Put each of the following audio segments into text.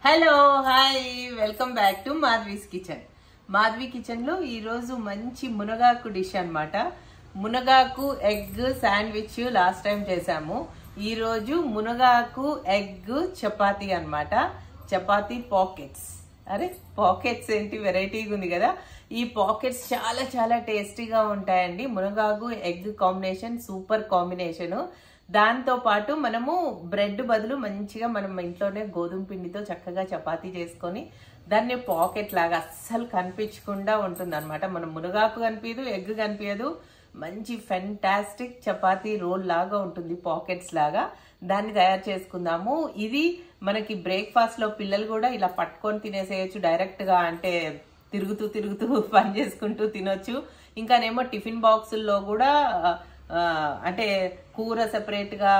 Hello hi welcome back to Madhavi's kitchen. Madhavi kitchen లో ఈ రోజు మంచి మునగాకు డిష్ అన్నమాట. మునగాకు ఎగ్ శాండ్విచ్ లాస్ట్ టైం చేసాము. ఈ రోజు మునగాకు ఎగ్ చపాతీ అన్నమాట. చపాతీ పాకెట్స్. అరే పాకెట్స్ ఏంటి వెరైటీగా ఉంది కదా. ఈ పాకెట్స్ చాలా చాలా టేస్టీగా ఉంటాయండి. మునగాకు ఎగ్ కాంబినేషన్ సూపర్ కాంబినేషన్. దాంతో పాటు మనము బ్రెడ్ బదులు మంచిగా మనం ఇంట్లోనే గోధుమ పిండితో చక్కగా చపాతీ చేసుకొని దాన్ని పాకెట్ లాగా అస్సలు కనిపించకుండా ఉంటుంది అనమాట. మనం మునగాకు కనిపించదు, ఎగ్ కనిపించదు, మంచి ఫెంటాస్టిక్ చపాతీ రోల్ లాగా ఉంటుంది పాకెట్స్ లాగా. దాన్ని తయారు చేసుకుందాము. ఇది మనకి బ్రేక్ఫాస్ట్ లో పిల్లలు కూడా ఇలా పట్టుకొని తినేసేయచ్చు డైరెక్ట్ గా, అంటే తిరుగుతూ తిరుగుతూ పని చేసుకుంటూ తినొచ్చు. ఇంకానేమో టిఫిన్ బాక్సుల్లో కూడా అంటే కూర సెపరేట్ గా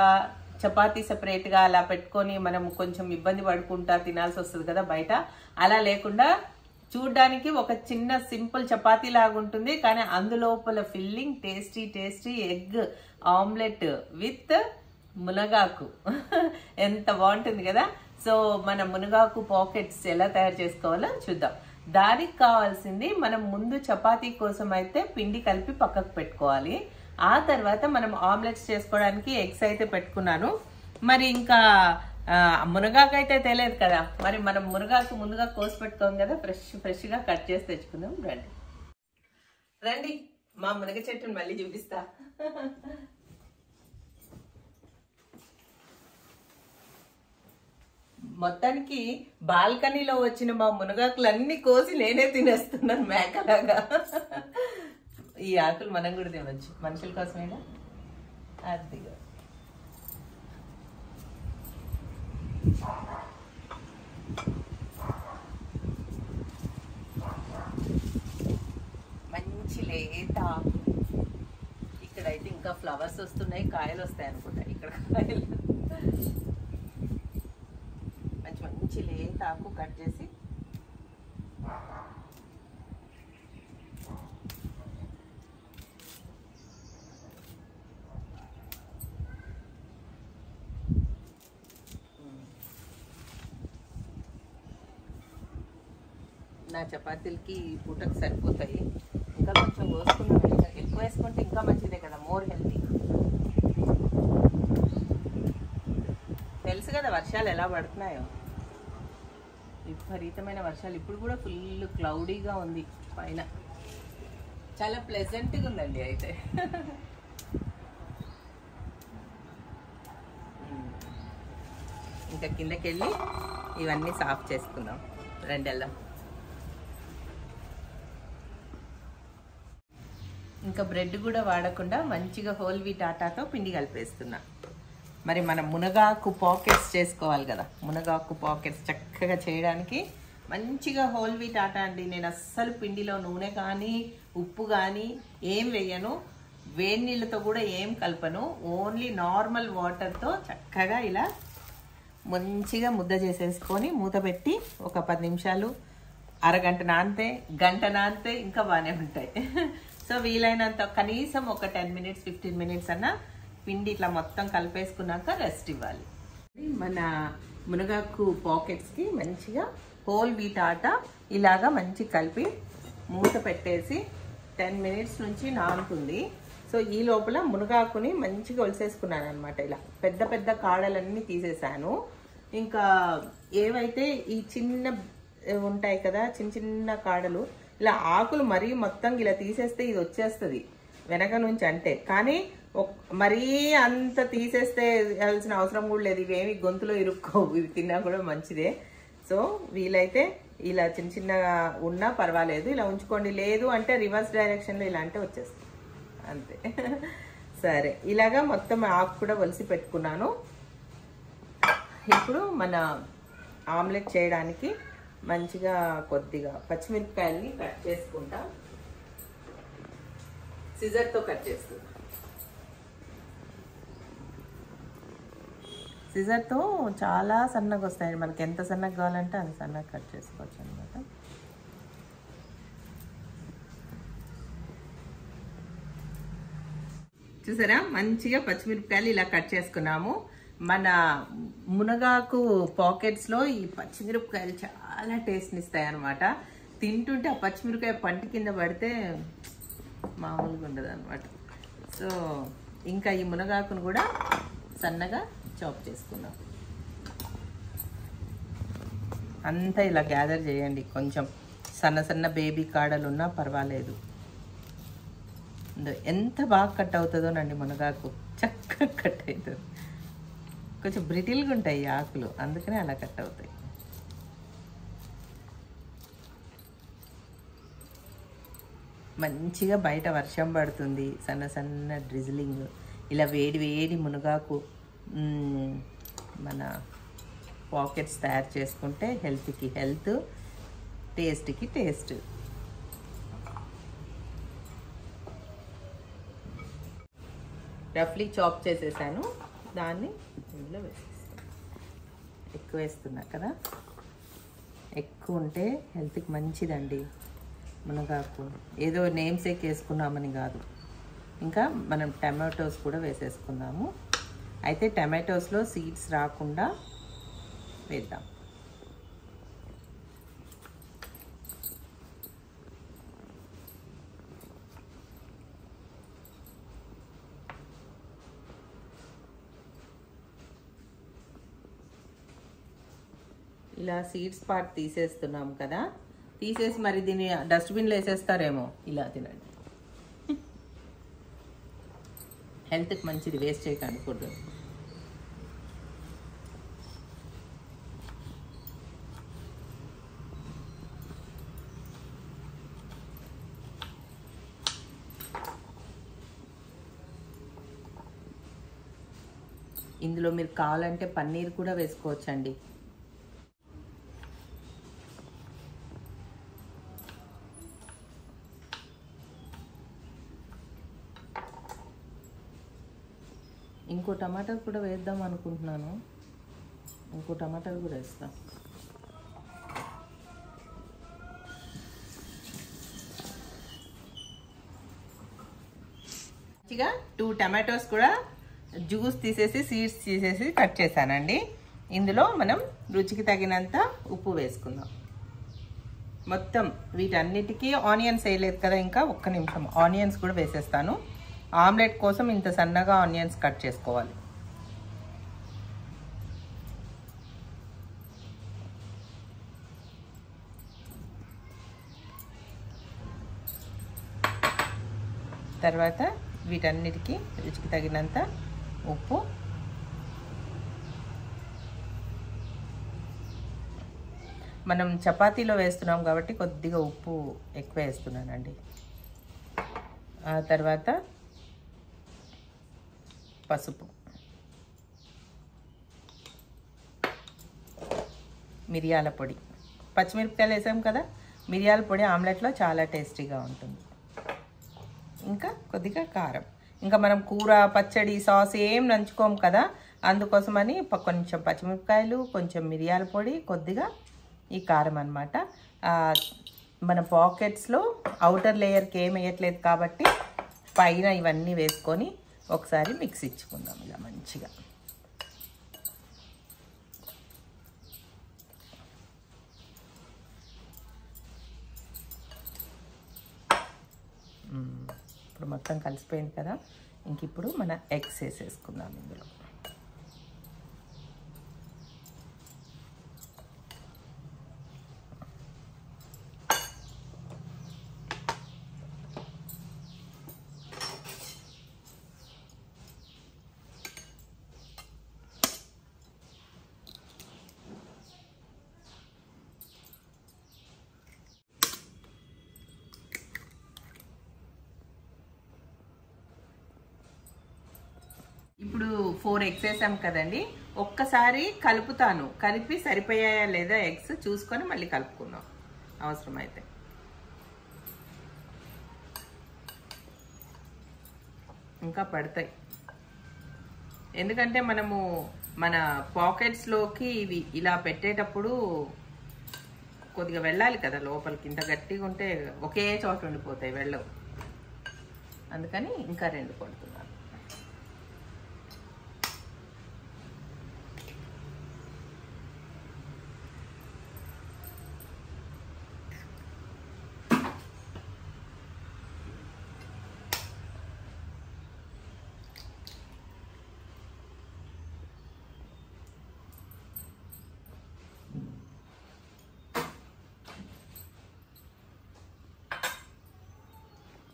చపాతీ సెపరేట్ గా అలా పెట్టుకొని మనం కొంచెం ఇబ్బంది పడుకుంటా తినాల్సి వస్తుంది కదా బయట. అలా లేకుండా చూడ్డానికి ఒక చిన్న సింపుల్ చపాతీ లాగా ఉంటుంది, కానీ అందులోపల filling tasty tasty egg omelette with మునగాకు ఎంత బాగుంటుంది కదా. సో మన మునగాకు పాకెట్స్ ఎలా తయారు చేసుకోవాలో చూద్దాం. దానికి కావాల్సింది మనం ముందు చపాతీ కోసం అయితే పిండి కలిపి పక్కకు పెట్టుకోవాలి. ఆ తర్వాత మనం ఆమ్లెట్స్ చేసుకోవడానికి ఎగ్స్ అయితే పెట్టుకున్నాను. మరి ఇంకా మునగాకు అయితే తెలియదు కదా, మరి మనం మునగాకు ముందుగా కోసి పెట్టుకోం కదా, ఫ్రెష్గా కట్ చేసి తెచ్చుకుందాం. రండి రండి మా మునగ చెట్టుని మళ్ళీ చూపిస్తా. మొత్తానికి బాల్కనీలో వచ్చిన మా మునగాకులన్నీ కోసి నేనే తినేస్తున్నాను మేకలాగా. ఈ ఆకులు మనం కూడా తినవచ్చు, మనుషుల కోసమేగా. అదిగా మంచి లేత. ఇక్కడైతే ఇంకా ఫ్లవర్స్ వస్తున్నాయి, కాయలు వస్తాయి అనుకుంటా. ఇక్కడ కాయలు మంచి లేత ఆకు కట్ చేసి నా చపాతీలకి పూటకు సరిపోతాయి. ఇంకా కొంచెం కోసుకున్నాం, ఎక్కువ వేసుకుంటే ఇంకా మంచిదే కదా, మోర్ హెల్తీ. తెలుసు కదా వర్షాలు ఎలా పడుతున్నాయో, విపరీతమైన వర్షాలు. ఇప్పుడు కూడా ఫుల్ క్లౌడీగా ఉంది పైన, చాలా ప్లెజెంట్గా ఉందండి. అయితే ఇంకా కిందకి వెళ్ళి ఇవన్నీ సాఫ్ చేసుకుందాం. రెండెల్లా ఇంకా బ్రెడ్ కూడా వాడకుండా మంచిగా హోల్ వీట్ ఆటాతో పిండి కలిపేస్తున్నా. మరి మనం మునగాకు పాకెట్స్ చేసుకోవాలి కదా. మునగాకు పాకెట్స్ చక్కగా చేయడానికి మంచిగా హోల్ వీట్ ఆటా అండి. నేను అస్సలు పిండిలో నూనె కానీ ఉప్పు కానీ ఏం వేయను, వేడి నీళ్ళతో కూడా ఏం కలపను. ఓన్లీ నార్మల్ వాటర్తో చక్కగా ఇలా మంచిగా ముద్ద చేసేసుకొని మూత పెట్టి ఒక 10 నిమిషాలు, అరగంట నానితే, గంట నానితే ఇంకా బాగానే ఉంటాయి. సో వీలైనంత కనీసం ఒక 10 మినిట్స్ 15 మినిట్స్ అన్న పిండి ఇట్లా మొత్తం కలిపేసుకున్నాక రెస్ట్ ఇవ్వాలి. మన మునగాకు పాకెట్స్కి మంచిగా హోల్ వీట్ ఆట ఇలాగా మంచి కలిపి మూత పెట్టేసి 10 మినిట్స్ నుంచి నానుతుంది. సో ఈ లోపల మునగాకుని మంచిగా ఒలిసేసుకున్నాను అనమాట. ఇలా పెద్ద పెద్ద కాడలన్నీ తీసేసాను. ఇంకా ఏవైతే ఈ చిన్న ఉంటాయి కదా, చిన్న చిన్న కాడలు, ఇలా ఆకులు మరీ మొత్తం ఇలా తీసేస్తే ఇది వచ్చేస్తుంది వెనక నుంచి. అంటే కానీ మరీ అంత తీసేస్తే వెళ్ళాల్సిన అవసరం కూడా లేదు. ఇవేమి గొంతులో ఇరుక్కోవు, ఇవి తిన్నా కూడా మంచిదే. సో వీలైతే ఇలా చిన్న చిన్నగా ఉన్నా పర్వాలేదు, ఇలా ఉంచుకోండి. లేదు అంటే రివర్స్ డైరెక్షన్లో ఇలా అంటే వచ్చేస్తుంది అంతే. సరే ఇలాగా మొత్తం ఆకు కూడా ఒలిసి పెట్టుకున్నాను. ఇప్పుడు మన ఆమ్లెట్ చేయడానికి మంచిగా కొద్దిగా పచ్చిమిరపకాయలని కట్ చేసుకుంటా. సిజర్తో కట్ చేసుకుంటా. సిజర్తో చాలా సన్నగా వస్తాయి. మనకి ఎంత సన్నగా కావాలంటే అంత సన్నగా కట్ చేసుకోవచ్చు అనమాట. చూసారా మంచిగా పచ్చిమిరపకాయలు ఇలా కట్ చేసుకున్నాము. మన మునగాకు పాకెట్స్లో ఈ పచ్చిమిరపకాయలు చాలా టేస్ట్ని ఇస్తాయి అన్నమాట. తింటుంటే ఆ పచ్చిమిరపకాయ పంటి కింద పడితే మామూలుగా ఉండదు అనమాట. సో ఇంకా ఈ మునగాకును కూడా సన్నగా చాప్ చేసుకుందాం. అంతా ఇలా గ్యాదర్ చేయండి. కొంచెం సన్న సన్న బేబీ కాడలు ఉన్నా పర్వాలేదు. ఎంత బాగా కట్ అవుతుందోనండి మునగాకు, చక్కగా కట్ అవుతుంది. కొంచెం బ్రిటిల్గా ఉంటాయి ఈ ఆకులు, అందుకనే అలా కట్ అవుతాయి. మంచిగా బయట వర్షం పడుతుంది, సన్న సన్న డ్రిజిలింగ్. ఇలా వేడి వేడి మునగాకు మన పాకెట్స్ తయారు చేసుకుంటే హెల్త్కి హెల్త్, టేస్ట్కి టేస్ట్. రఫ్లీ చాప్ చేసేసాను, దాన్ని ఇందులో వేసేస్తాను. ఎక్కువ వేస్తున్నా కదా, ఎక్కువ ఉంటే హెల్త్కి మంచిదండి మునగాకు. ఏదో నేమ్సేక్ వేసుకున్నామని కాదు. ఇంకా మనం టమాటోస్ కూడా వేసేసుకుందాము. అయితే టమాటోస్లో సీడ్స్ రాకుండా వేద్దాం. ఇలా సీడ్స్ పార్ట్ తీసేస్తున్నాం కదా, తీసేసి మరి దీన్ని డస్ట్బిన్లో వేసేస్తారేమో. ఇలా తినండి, హెల్త్కి మంచిది, వేస్ట్ చేయకండి ఫుడ్. ఇందులో మీరు కావాలంటే పన్నీర్ కూడా వేసుకోవచ్చండి. ఇంకో టమాటా కూడా వేద్దాం అనుకుంటున్నాను. ఇంకో టమాటా కూడా వేస్తాం. మంచిగా 2 టమాటోస్ కూడా జ్యూస్ తీసేసి సీడ్స్ తీసేసి కట్ చేశానండి. ఇందులో మనం రుచికి తగినంత ఉప్పు వేసుకుందాం. మొత్తం వీటన్నిటికీ ఆనియన్స్ వేయలేదు కదా, ఇంకా ఒక్క నిమిషం ఆనియన్స్ కూడా వేసేస్తాను. ఆమ్లెట్ కోసం ఇంత సన్నగా ఆనియన్స్ కట్ చేసుకోవాలి. తర్వాత వీటన్నిటికీ రుచికి తగినంత ఉప్పు, మనం చపాతీలో వేస్తున్నాం కాబట్టి కొద్దిగా ఉప్పు ఎక్కువ వేస్తున్నానండి. ఆ తర్వాత పసుపు, మిరియాల పొడి, పచ్చిమిరపకాయలు వేసాం కదా, మిరియాల పొడి ఆమ్లెట్లో చాలా టేస్టీగా ఉంటుంది. ఇంకా కొద్దిగా కారం. ఇంకా మనం కూర, పచ్చడి, సాస్ ఏం నంచుకోం కదా, అందుకోసమని కొంచెం పచ్చిమిరపకాయలు, కొంచెం మిరియాల పొడి, కొద్దిగా ఈ కారం అన్నమాట. మన పాకెట్స్లో అవుటర్ లేయర్కి ఏం వేయట్లేదు కాబట్టి పైన ఇవన్నీ వేసుకొని ఒకసారి మిక్స్ ఇచ్చుకుందాం ఇలా మంచిగా. ఇప్పుడు మొత్తం కలిసిపోయింది కదా, ఇంక ఇప్పుడు మన ఎగ్స్ వేసేసుకుందాం ఇందులో. ఇప్పుడు 4 ఎగ్స్ వేసాం కదండి, ఒక్కసారి కలుపుతాను. కలిపి సరిపోయాయా లేదా ఎగ్స్ చూసుకొని మళ్ళీ కలుపుకుందాం అవసరమైతే. ఇంకా పడతాయి, ఎందుకంటే మనము మన పాకెట్స్లోకి ఇవి ఇలా పెట్టేటప్పుడు కొద్దిగా వెళ్ళాలి కదా లోపలికి. ఇంత గట్టిగా ఉంటే ఒకే చోట ఉండిపోతాయి, వెళ్ళవు. అందుకని ఇంకా 2 కొడుతున్నాను.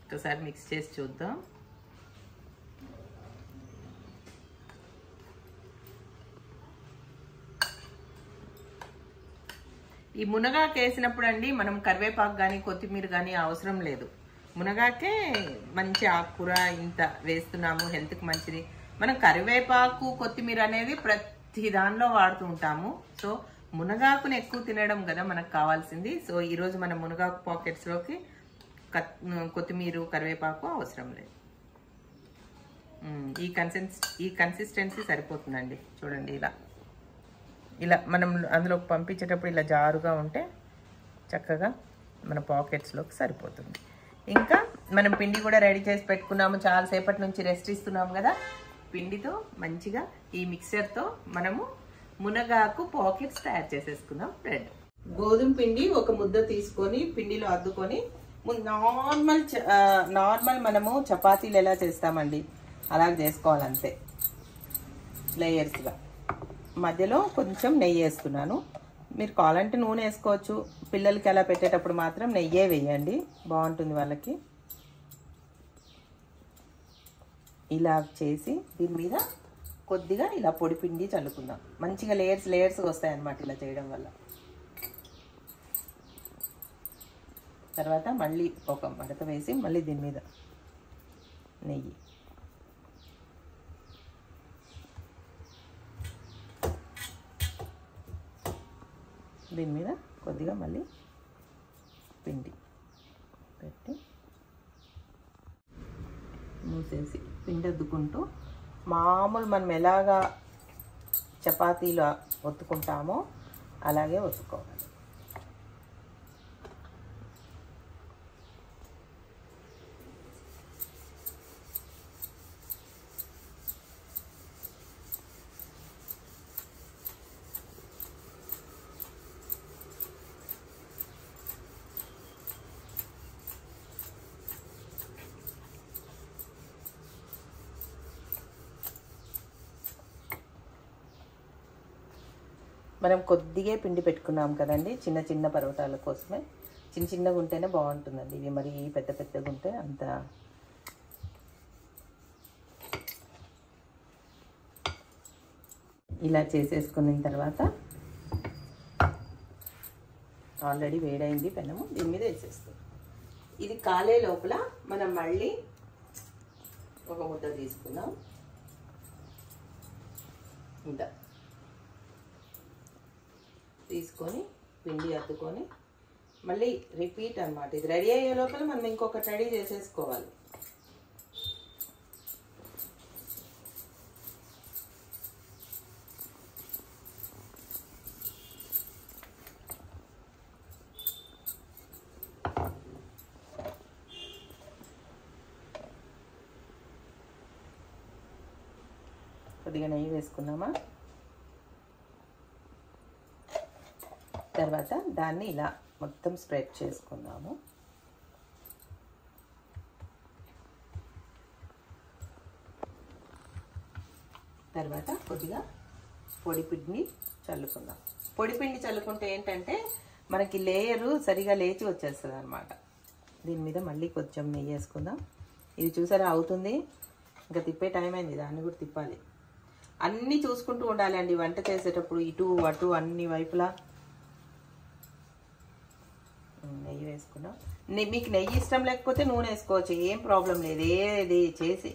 ఒకసారి మిక్స్ చేసి చూద్దాం. ఈ మునగాకు వేసినప్పుడు అండి మనం కరివేపాకు కానీ కొత్తిమీర కానీ అవసరం లేదు. మునగాకే మంచి ఆకుకూర ఇంత వేస్తున్నాము, హెల్త్కి మంచిది. మనం కరివేపాకు కొత్తిమీర అనేది ప్రతి దానిలో వాడుతూ ఉంటాము. సో మునగాకుని ఎక్కువ తినడం కదా మనకు కావాల్సింది. సో ఈరోజు మన మునగాకు పాకెట్స్లోకి కొత్తిమీర కరివేపాకు అవసరం లేదు. ఈ కన్సిస్టెన్సీ సరిపోతుందండి. చూడండి, ఇలా మనం అందులోకి పంపించేటప్పుడు ఇలా జారుగా ఉంటే చక్కగా మన పాకెట్స్లోకి సరిపోతుంది. ఇంకా మనం పిండి కూడా రెడీ చేసి పెట్టుకున్నాము. చాలాసేపటి నుంచి రెస్ట్ ఇస్తున్నాము కదా. పిండితో మంచిగా ఈ మిక్సర్తో మనము మునగాకు పాకెట్స్ తయారు చేసేసుకుందాం. బ్రెడ్ గోధుమ పిండి ఒక ముద్ద తీసుకొని పిండిలో అద్దుకొని నార్మల్ మనము చపాతీలు ఎలా చేస్తామండి అలాగ చేసుకోవాలంతే. లేయర్స్గా మధ్యలో కొంచెం నెయ్యి వేస్తున్నాను. మీరు కావాలంటే నూనె వేసుకోవచ్చు. పిల్లలకి అలా పెట్టేటప్పుడు మాత్రం నెయ్యే వేయండి, బాగుంటుంది వాళ్ళకి. ఇలా చేసి దీని మీద కొద్దిగా ఇలా పొడి పిండి చల్లుకుందాం. మంచిగా లేయర్స్ వస్తాయన్నమాట ఇలా చేయడం వల్ల. తర్వాత మళ్ళీ ఒక మడత వేసి మళ్ళీ దీని మీద నెయ్యి, దీని మీద కొద్దిగా మళ్ళీ పిండి పెట్టి మూసేసి పిండి అద్దుకుంటూ మామూలు మనం ఎలాగా చపాతీలో ఒత్తుకుంటామో అలాగే ఒత్తుకోవాలి. మనం కొద్దిగా పిండి పెట్టుకున్నాం కదండి చిన్న చిన్న పరోటాల కోసమే. చిన్నగా ఉంటేనే బాగుంటుందండి. ఇవి మరి పెద్దగా ఉంటే అంత. ఇలా చేసేసుకున్న తర్వాత ఆల్రెడీ వేడైంది పెనము, దీని మీద వేసేస్తాం. ఇది కాలే లోపల మనం మళ్ళీ ఒక ముద్ద తీసుకుందాం. ఇంత తీసుకొని పిండి అద్దుకొని మళ్ళీ రిపీట్ అన్నమాట. ఇది రెడీ అయ్యే లోపల మనం ఇంకొకటి రెడీ చేసేసుకోవాలి. కొద్దిగా నెయ్యి వేసుకున్నామా, తర్వాత దాన్ని ఇలా మొత్తం స్ప్రెడ్ చేసుకుందాము. తర్వాత కొద్దిగా పొడి పిండి చల్లుకుందాం. పొడి పిండి చల్లుకుంటే ఏంటంటే మనకి లేయరు సరిగా లేచి వచ్చేస్తుంది అన్నమాట. దీని మీద మళ్ళీ కొంచెం నెయ్యి వేసుకుందాం. ఇది చూసారా అవుతుంది, ఇంకా తిప్పే టైం అయింది. దాన్ని కూడా తిప్పాలి. అన్నీ చూసుకుంటూ ఉండాలి అండి వంట చేసేటప్పుడు, ఇటు అటు అన్ని వైపులా. నెయ్యి వేసుకున్నాం. మీకు నెయ్యి ఇష్టం లేకపోతే నూనె వేసుకోవచ్చు, ఏం ప్రాబ్లం లేదు.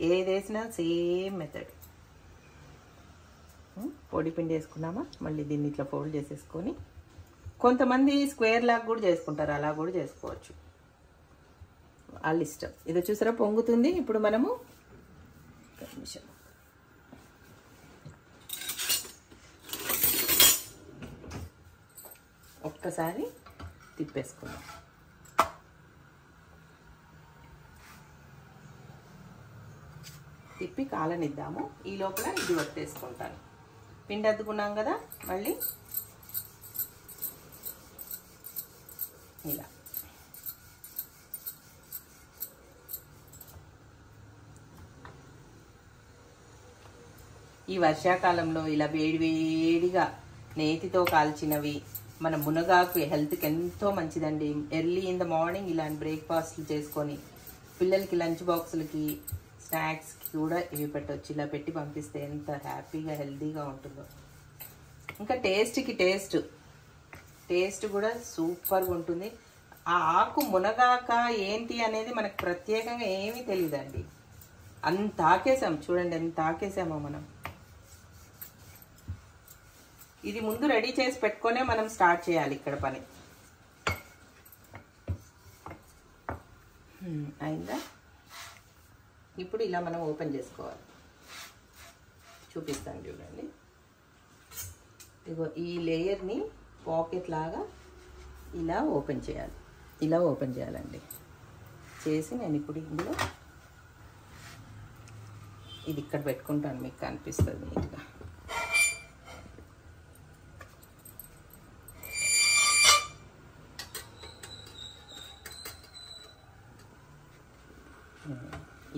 ఏది వేసినా సేమ్ మెథడ్. పొడి పిండి వేసుకున్నామా, మళ్ళీ దీన్ని ఇట్లా ఫోల్డ్ చేసేసుకొని కొంతమంది స్క్వేర్ లాగా కూడా చేసుకుంటారు, అలా కూడా చేసుకోవచ్చు, వాళ్ళ ఇష్టం. ఇది చూసారా పొంగుతుంది. ఇప్పుడు మనము నిమిషం ఒక్కసారి తిప్పేసుకుందాం. తిప్పి కాలనిద్దాము. ఈ లోపల ఇది వత్తేసుకుంటాను. పిండి అద్దుకున్నాం కదా, మళ్ళీ ఇలా ఈ వర్షాకాలంలో ఇలా వేడివేడిగా నేతితో కాల్చినవి మన మునగాకు హెల్త్కి ఎంతో మంచిదండి. ఎర్లీ ఇన్ ద మార్నింగ్ ఇలాంటి బ్రేక్ఫాస్ట్లు చేసుకొని పిల్లలకి లంచ్ బాక్సులకి స్నాక్స్కి కూడా ఇవి పెట్టవచ్చు. ఇలా పెట్టి పంపిస్తే ఎంత హ్యాపీగా హెల్తీగా ఉంటుందో. ఇంకా టేస్ట్ కూడా సూపర్గా ఉంటుంది. ఆ ఆకు మునగాక ఏంటి అనేది మనకు ప్రత్యేకంగా ఏమీ తెలియదండి. అంత ఆకేసాం చూడండి, ఎంత ఆకేసామో మనం. ఇది ముందు రెడీ చేసి పెట్టుకొనే మనం స్టార్ట్ చేయాలి ఇక్కడ పని. అయిందా? ఇప్పుడు ఇలా మనం ఓపెన్ చేసుకోవాలి. చూపిస్తాను చూడండి. ఇగో ఈ లేయర్ని పాకెట్ లాగా ఇలా ఓపెన్ చేయాలి. ఇలా ఓపెన్ చేయాలండి. చేసి నేను ఇప్పుడు ఇందులో ఇది ఇక్కడ పెట్టుకుంటాను, మీకు కనిపిస్తుంది నీట్గా.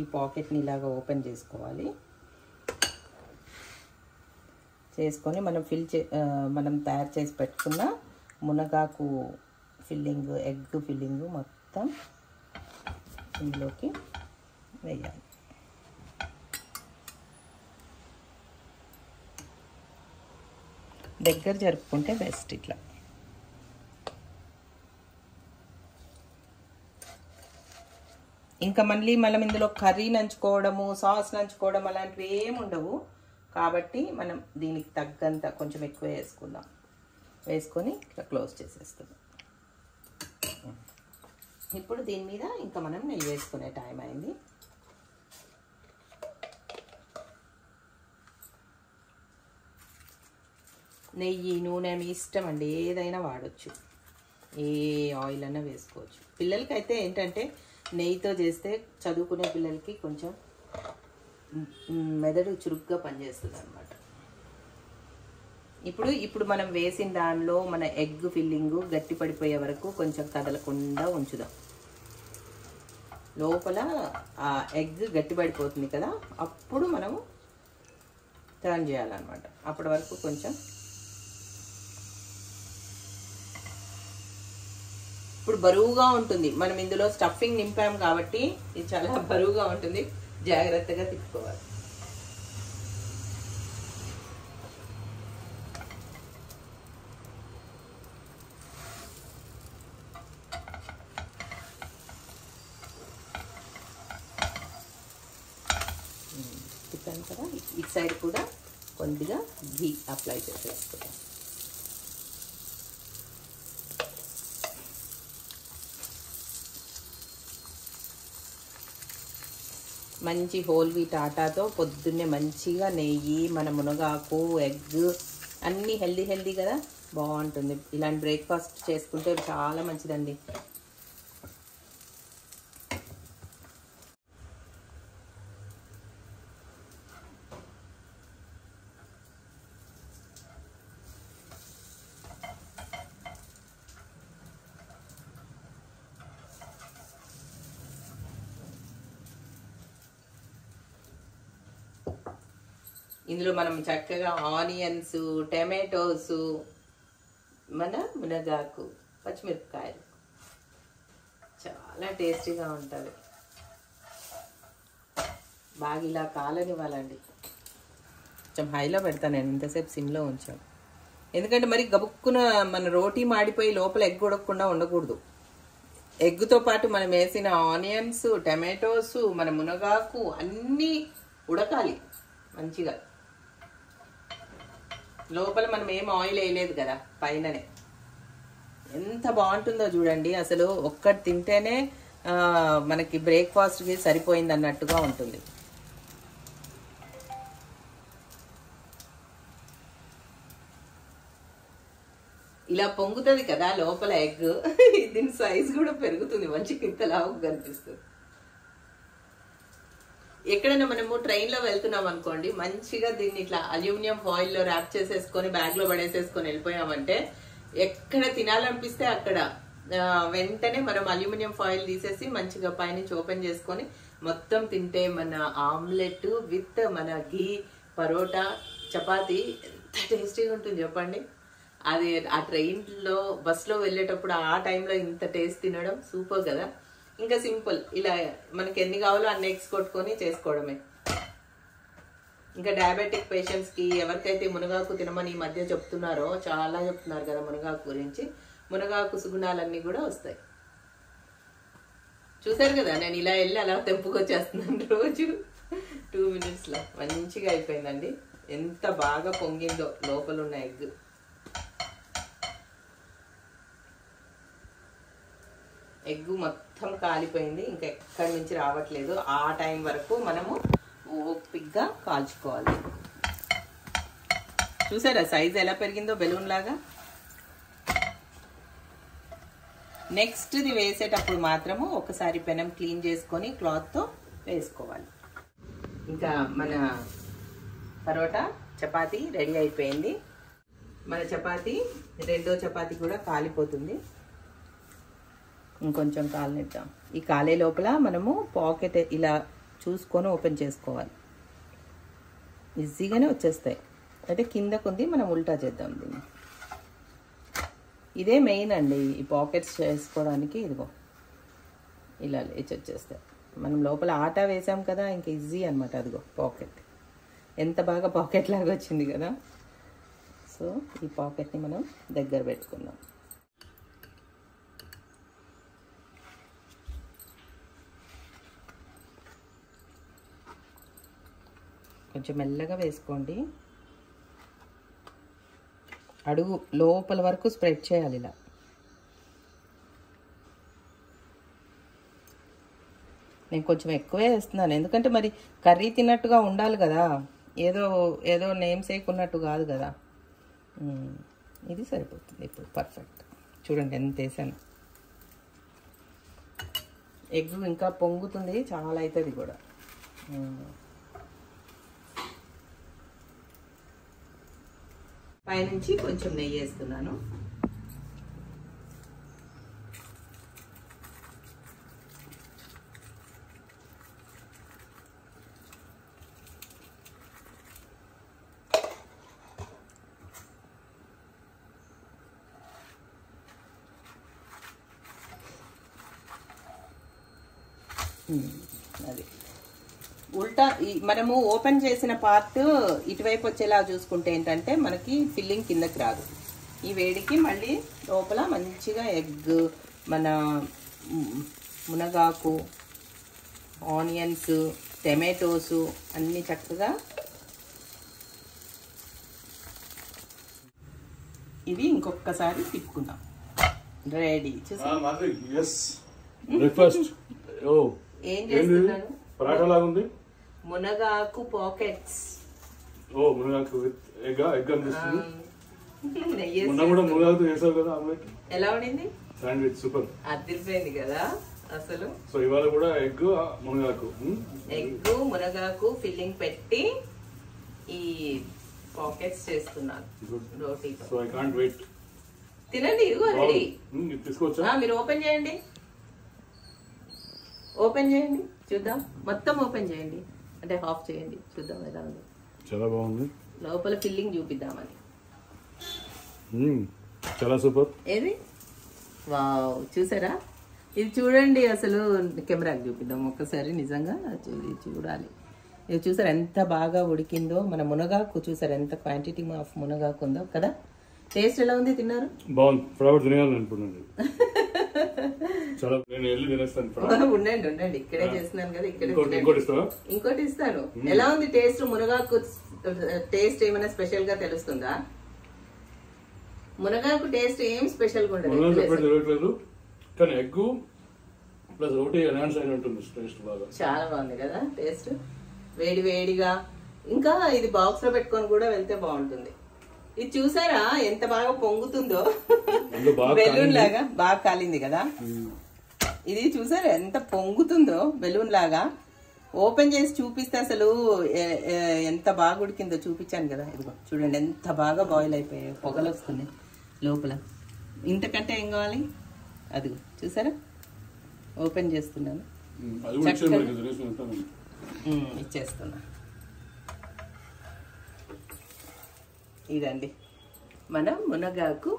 ఈ పాకెట్ని ఇలాగ ఓపెన్ చేసుకోవాలి. చేసుకొని మనం తయారు చేసి పెట్టుకున్న మునగాకు ఫిల్లింగ్, ఎగ్ ఫిల్లింగ్ మొత్తం ఇందులోకి వేయాలి. దగ్గర జరుపుకుంటే బెస్ట్. ఇట్లా ఇంకా మళ్ళీ మనం ఇందులో కర్రీ నంచుకోవడము, సాస్ నంచుకోవడం అలాంటివి ఏమి ఉండవు. కాబట్టి మనం దీనికి తగ్గంత కొంచెం ఎక్కువ వేసుకుందాం. వేసుకొని ఇట్లా క్లోజ్ చేసేస్తున్నాం. ఇప్పుడు దీని మీద ఇంకా మనం నెయ్యి వేసుకునే టైం అయింది. నెయ్యి, నూనె మీ ఇష్టం అండి, ఏదైనా వాడచ్చు. ఏ ఆయిల్ అయినా వేసుకోవచ్చు. పిల్లలకైతే ఏంటంటే నెయ్యితో చేస్తే చదువుకునే పిల్లలకి కొంచెం మెదడు చురుగ్గా పనిచేస్తుంది అనమాట. ఇప్పుడు మనం వేసిన దానిలో మన ఎగ్ ఫిల్లింగ్ గట్టి పడిపోయే వరకు కొంచెం కదలకుండా ఉంచుదాం. లోపల ఆ ఎగ్ గట్టి పడిపోతుంది కదా, అప్పుడు మనము టర్న్ చేయాలన్నమాట. అప్పటి వరకు కొంచెం ఇప్పుడు బరువుగా ఉంటుంది. మనం ఇందులో స్టఫింగ్ నింపాం కాబట్టి ఇది చాలా బరువుగా ఉంటుంది. జాగ్రత్తగా తిప్పుకోవాలి. తిప్పాను కదా, ఇటు సైడ్ కూడా కొద్దిగా ఘీ అప్లై చేసేసుకుంటాం. మంచి హోల్ వీట్ ఆటాతో పొద్దున్నే మంచిగా నెయ్యి, మన మునగాకు, ఎగ్ అన్నీ హెల్దీ కదా, బాగుంటుంది. ఇలాంటి బ్రేక్ఫాస్ట్ చేసుకుంటే చాలా మంచిదండి. ఇందులో మనం చక్కగా ఆనియన్స్, టమాటోస్, మన మునగాకు, పచ్చిమిరపకాయలు చాలా టేస్టీగా ఉంటుంది. బాగా ఇలా కాలనివ్వాలండి. కొంచెం హైలో పెడతాను నేను, ఇంతసేపు సిమ్లో ఉంచాను. ఎందుకంటే మరి గబుక్కున మన రోటీ మాడిపోయి లోపల ఎగ్ ఉడకకుండా ఉండకూడదు. ఎగ్తో పాటు మనం వేసిన ఆనియన్స్, టమాటోస్, మన మునగాకు అన్నీ ఉడకాలి మంచిగా. లోపల మనం ఏం ఆయిల్ వేయలేదు కదా, పైననే. ఎంత బాగుంటుందో చూడండి. అసలు ఒక్కటి తింటేనే మనకి బ్రేక్ఫాస్ట్కి సరిపోయింది అన్నట్టుగా ఉంటుంది. ఇలా పొంగుతుంది కదా లోపల ఎగ్, దీని సైజ్ కూడా పెరుగుతుంది, మంచిగా ఇంత లావుగా కనిపిస్తుంది. ఎక్కడైనా మనము ట్రైన్లో వెళ్తున్నాం అనుకోండి, మంచిగా దీన్ని ఇట్లా అల్యూమినియం ఫాయిల్లో ర్యాప్ చేసేసుకొని బ్యాగ్లో పడేసేసుకొని వెళ్ళిపోయామంటే, ఎక్కడ తినాలనిపిస్తే అక్కడ వెంటనే మనం అల్యూమినియం ఫాయిల్ తీసేసి మంచిగా పైనుంచి ఓపెన్ చేసుకొని మొత్తం తింటే మన ఆమ్లెట్ విత్ మన ఘీ, పరోటా, చపాతీ ఎంత టేస్టీగా ఉంటుంది చెప్పండి. అది ఆ ట్రైన్లో, బస్లో వెళ్ళేటప్పుడు ఆ టైంలో ఇంత టేస్ట్ తినడం సూపర్ కదా. ఇంకా సింపుల్, ఇలా మనకి ఎన్ని కావాలో అన్ని ఎగ్స్ కొట్టుకొని చేసుకోవడమే. ఇంకా డయాబెటిక్ పేషెంట్స్ కి ఎవరికైతే మునగాకు తినమని ఈ మధ్య చెప్తున్నారో, చాలా చెప్తున్నారు కదా మునగాకు గురించి, మునగాకు సుగుణాలన్నీ కూడా వస్తాయి. చూసారు కదా, నేను ఇలా వెళ్ళి అలా తెంపుకొచ్చేస్తున్నాను రోజు 2 minutes లో. మంచిగా అయిపోయిందండి. ఎంత బాగా పొంగిందో లోపల ఉన్న ఎగ్. ఎగ్ మొత్తం కాలిపోయింది, ఇంకా ఎక్కడి నుంచి రావట్లేదు. ఆ టైం వరకు మనము ఓపిక్గా కాల్చుకోవాలి. చూసారా సైజ్ ఎలా పెరిగిందో బెలూన్ లాగా. నెక్స్ట్ ఇది వేసేటప్పుడు మాత్రము ఒకసారి పెనం క్లీన్ చేసుకొని క్లాత్తో వేసుకోవాలి. ఇంకా మన పరోటా చపాతీ రెడీ అయిపోయింది. మన చపాతీ, రెండో చపాతీ కూడా కాలిపోతుంది. ఇంకొంచెం కాలనిద్దాం. ఈ కాలే లోపల మనము పాకెట్ ఇలా చూసుకొని ఓపెన్ చేసుకోవాలి. ఈజీగానే వచ్చేస్తాయి. అయితే కిందకుంది, మనం ఉల్టా చేద్దాం దీన్ని. ఇదే మెయిన్ అండి ఈ పాకెట్స్ చేసుకోవడానికి. ఇదిగో ఇలా లేచి వచ్చేస్తాయి. మనం లోపల ఆటా వేసాం కదా, ఇంకా ఈజీ అనమాట. అదిగో పాకెట్ ఎంత బాగా పాకెట్ లాగా వచ్చింది కదా. సో ఈ పాకెట్ని మనం దగ్గర పెట్టుకుందాం. కొంచెం మెల్లగా వేసుకోండి. అడుగు లోపల వరకు స్ప్రెడ్ చేయాలి ఇలా. నేను కొంచెం ఎక్కువే వేస్తున్నాను, ఎందుకంటే మరి కర్రీ తిన్నట్టుగా ఉండాలి కదా, ఏదో ఏదో నేమ్ సేక్ ఉన్నట్టు కాదు కదా. ఇది సరిపోతుంది ఇప్పుడు, పర్ఫెక్ట్. చూడండి ఎంత వేసాను. ఎగ్ ఇంకా పొంగుతుంది, చాలా అవుతుంది కూడా. పైనుంచి కొంచెం నెయ్యి వేస్తున్నాను. అది ఉల్టా మనము ఓపెన్ చేసిన పార్ట్ ఇటువైపు వచ్చేలా చూసుకుంటే ఏంటంటే మనకి ఫిల్లింగ్ కిందకి రాదు. ఈ వేడికి మళ్ళీ లోపల మంచిగా ఎగ్, మన మునగాకు, ఆనియన్స్, టమాటోస్ అన్నీ చక్కగా ఇది ఇంకొకసారి తిప్పుకుందాం. రెడీ. ఏం చేస్తున్నాను? మునగాకు పాకెట్స్. ఎలా ఉండింది? సూపర్, అదిరిపోయింది కదా అసలు. సో ఇవాళ కూడా ఎగ్ మునగాకు ఫిల్లింగ్ పెట్టి ఈ పాకెట్స్ చేస్తున్నాను రోటీతో. So I can't wait. తినండి, ఇదిగో రెడీ. తీసుకోవచ్చా? మీరు ఓపెన్ చేయండి, ఓపెన్ చేయండి చూద్దాం. మొత్తం ఓపెన్ చేయండి, అంటే హాఫ్ చేయండి, చూద్దాం ఎలా ఉంది. చాలా బాగుంది. లోపల ఫిల్లింగ్ చూపిద్దామని. చాలా సూపర్. ఏది? వావ్, చూసారా? ఇది చూడండి, అసలు కెమెరాకి చూపిద్దాం ఒక్కసారి. నిజంగా చూడాలి. ఇది చూసారా ఎంత బాగా ఉడికిందో. మన మునగాకు చూసారా ఎంత క్వాంటిటీ ఆఫ్ మునగాకు ఉందో కదా. టేస్ట్ ఎలా ఉంది? తిన్నారు? బాగుంది. ఫ్లవర్ తినాలనుకున్నాను. చాలా, నేను వెళ్ళి తినేస్తాను. ఉండండి, ఇక్కడే చేస్తున్నాను కదా, ఇక్కడే. ఇంకోటి ఇస్తాను. ఎలా ఉంది టేస్ట్? మునగాకు టేస్ట్ ఏమైనా స్పెషల్ గా తెలుస్తుందా? మునగాకు టేస్ట్ ఏం స్పెషల్ గా ఉండదు, కానీ ఎగ్ ప్లస్ రోటీ ఎన్హాన్స్ అయినట్టుంది టేస్ట్ బాగా. చాలా బాగుంది కదా టేస్ట్, వేడి వేడిగా. ఇంకా ఇది బాక్స్ లో పెట్టుకొని కూడా వెళ్తే బాగుంటుంది. ఇది చూసారా ఎంత బాగా పొంగుతుందో, బెలూన్ లాగా. బాగా కాలింది కదా ఇది. చూసారా ఎంత పొంగుతుందో బెలూన్ లాగా. ఓపెన్ చేసి చూపిస్తే అసలు ఎంత బాగా ఉడికిందో చూపించాను కదా. ఇదిగో చూడండి ఎంత బాగా బాయిల్ అయిపోయాయి, పొగలు వస్తున్నాయి లోపల. ఇంతకంటే ఏం కావాలి? అదిగో చూసారా, ఓపెన్ చేస్తున్నాను, ఇచ్చేస్తున్నా. ఇదండి మన మునగాకు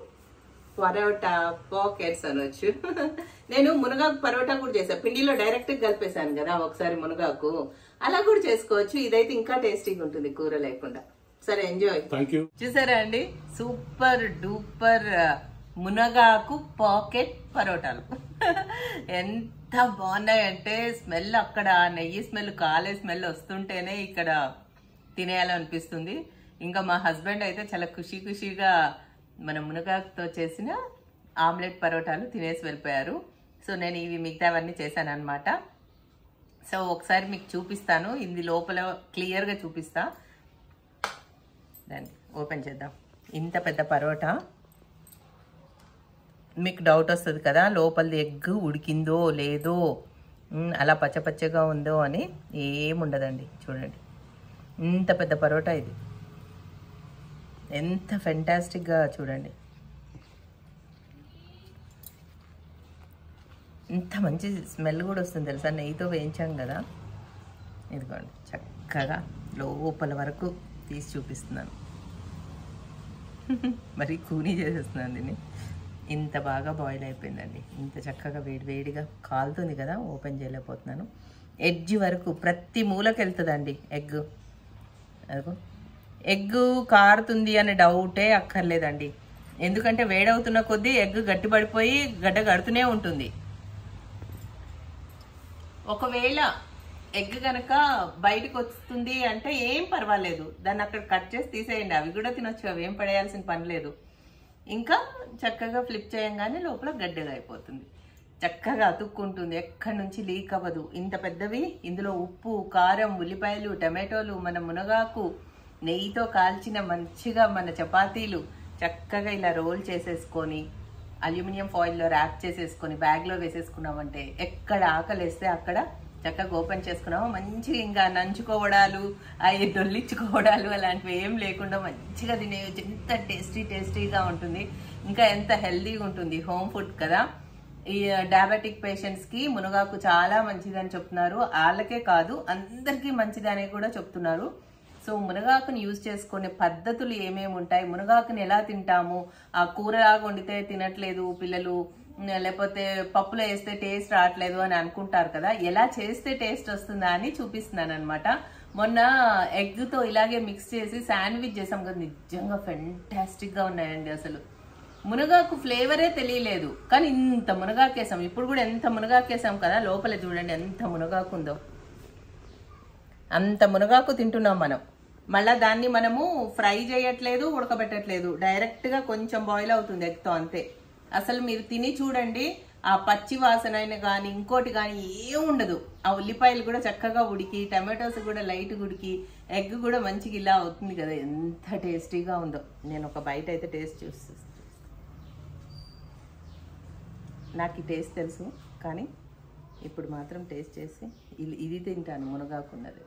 పరోటా పాకెట్స్ అనొచ్చు. నేను మునగాకు పరోటా కూడా చేశాను. పిండిలో డైరెక్ట్ కలిపేశాను కదా ఒకసారి మునగాకు, అలా కూడా చేసుకోవచ్చు. ఇదైతే ఇంకా టేస్టీగా ఉంటుంది కూర లేకుండా. సరే, ఎంజాయ్. చూసారా అండి, సూపర్ డూపర్ మునగాకు పాకెట్ పరోటాలు ఎంత బాగున్నాయంటే స్మెల్, అక్కడ నెయ్యి స్మెల్, కాలే స్మెల్ వస్తుంటేనే ఇక్కడ తినేయాలనిపిస్తుంది. ఇంకా మా హస్బెండ్ అయితే చాలా ఖుషీగా మన మునగాకుతో చేసిన ఆమ్లెట్ పరోటాలు తినేసి వెళ్ళిపోయారు. సో నేను ఇవి మిగతావన్నీ చేశాను అనమాట. సో ఒకసారి మీకు చూపిస్తాను, ఇది లోపల క్లియర్గా చూపిస్తా. దాన్ని ఓపెన్ చేద్దాం. ఇంత పెద్ద పరోటా, మీకు డౌట్ వస్తుంది కదా లోపలిది ఎగ్ ఉడికిందో లేదో, అలా పచ్చపచ్చగా ఉందో అని. ఏముండదండి, చూడండి ఇంత పెద్ద పరోటా ఇది. ఎంత ఫెంటాస్టిక్గా చూడండి, ఇంత మంచి స్మెల్ కూడా వస్తుంది తెలుసా, నెయ్యితో వేయించాం కదా. ఇదిగోండి చక్కగా లోపల వరకు తీసి చూపిస్తున్నాను. మరి కూనీ చేసేస్తున్నాను దీన్ని. ఇంత బాగా బాయిల్ అయిపోయిందండి, ఇంత చక్కగా వేడిగా కాలుతుంది కదా, ఓపెన్ చేయలేకపోతున్నాను. ఎడ్జ్ వరకు ప్రతి మూలకి వెళ్తుందండి ఎగ్. అదిగో ఎగ్ కారుతుంది అనే డౌటే అక్కర్లేదండి, ఎందుకంటే వేడవుతున్న కొద్దీ ఎగ్ గట్టిపడిపోయి గడ్డ కడుతూనే ఉంటుంది. ఒకవేళ ఎగ్ కనుక బయటకు వస్తుంది అంటే ఏం పర్వాలేదు, దాన్ని అక్కడ కట్ చేసి తీసేయండి, అవి కూడా తినొచ్చు, అవి ఏం పడేయాల్సిన పని లేదు. ఇంకా చక్కగా ఫ్లిప్ చేయంగానే లోపల గడ్డగా అయిపోతుంది, చక్కగా అతుక్కుంటుంది, ఎక్కడి నుంచి లీక్ అవ్వదు. ఇంత పెద్దవి, ఇందులో ఉప్పు, కారం, ఉల్లిపాయలు, టమాటోలు, మన మునగాకు, నెయ్యితో కాల్చిన మంచిగా మన చపాతీలు చక్కగా ఇలా రోల్ చేసేసుకొని అల్యూమినియం ఫాయిల్లో ర్యాప్ చేసేసుకొని బ్యాగ్లో వేసేసుకున్నామంటే ఎక్కడ ఆకలిస్తే అక్కడ చక్కగా ఓపెన్ చేసుకున్నాము. మంచిగా ఇంకా నంచుకోవడాలు, అవి డొల్లించుకోవడాలు అలాంటివి ఏం లేకుండా మంచిగా తినేయచ్చు. ఎంత టేస్టీగా ఉంటుంది, ఇంకా ఎంత హెల్దీగా ఉంటుంది. హోమ్ ఫుడ్ కదా. ఈ డయాబెటిక్ పేషెంట్స్కి మునగాకు చాలా మంచిదని చెప్తున్నారు. వాళ్ళకే కాదు అందరికీ మంచిదని కూడా చెప్తున్నారు. సో మునగాకుని యూజ్ చేసుకునే పద్ధతులు ఏమేమి ఉంటాయి, మునగాకుని ఎలా తింటాము, ఆ కూరలాగా వండితే తినట్లేదు పిల్లలు, లేకపోతే పప్పులో వేస్తే టేస్ట్ రావట్లేదు అని అనుకుంటారు కదా, ఎలా చేస్తే టేస్ట్ వస్తుందా అని చూపిస్తున్నాను అనమాట. మొన్న ఎగ్తో ఇలాగే మిక్స్ చేసి శాండ్విచ్ చేసాం కదా, నిజంగా ఫెంటాస్టిక్గా ఉన్నాయండి. అసలు మునగాకు ఫ్లేవరే తెలియలేదు, కానీ ఇంత మునగాకేసాం. ఇప్పుడు కూడా ఎంత మునగాకేసాం కదా, లోపల చూడండి ఎంత మునగాకు ఉందో. అంత మునగాకు తింటున్నాం మనం. మళ్ళీ దాన్ని మనము ఫ్రై చేయట్లేదు, ఉడకబెట్టట్లేదు, డైరెక్ట్గా కొంచెం బాయిల్ అవుతుంది ఎగ్తో, అంతే. అసలు మీరు తిని చూడండి, ఆ పచ్చి వాసన అయినా కానీ ఇంకోటి కానీ ఏం ఉండదు. ఆ ఉల్లిపాయలు కూడా చక్కగా ఉడికి, టమాటోస్ కూడా లైట్ ఉడికి, ఎగ్ కూడా మంచిగా ఇలా అవుతుంది కదా, ఎంత టేస్టీగా ఉందో. నేను ఒక బయట అయితే టేస్ట్ చూస్తాను. నాకు ఈ టేస్ట్ తెలుసు, కానీ ఇప్పుడు మాత్రం టేస్ట్ చేసి ఇది తింటాను, మునగాకున్నది.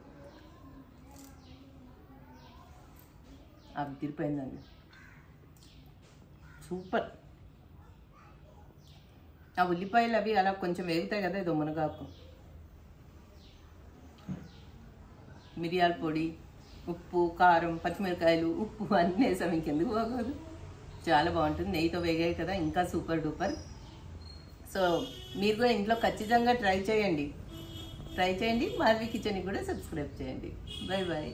అవి తిరిపోయిందండి, సూపర్. ఆ ఉల్లిపాయలు అవి అలా కొంచెం వేగుతాయి కదా, ఇదో మునగాకు, మిరియాల పొడి, ఉప్పు, కారం, పచ్చిమిరకాయలు, ఉప్పు అన్నీ వేసాం, ఇంకెందుకు బాగోదు, చాలా బాగుంటుంది. నెయ్యితో వేగాయి కదా, ఇంకా సూపర్ డూపర్. సో మీరు కూడా ఇంట్లో ఖచ్చితంగా ట్రై చేయండి. మాధవి కిచెన్కి కూడా సబ్స్క్రైబ్ చేయండి. Bye bye.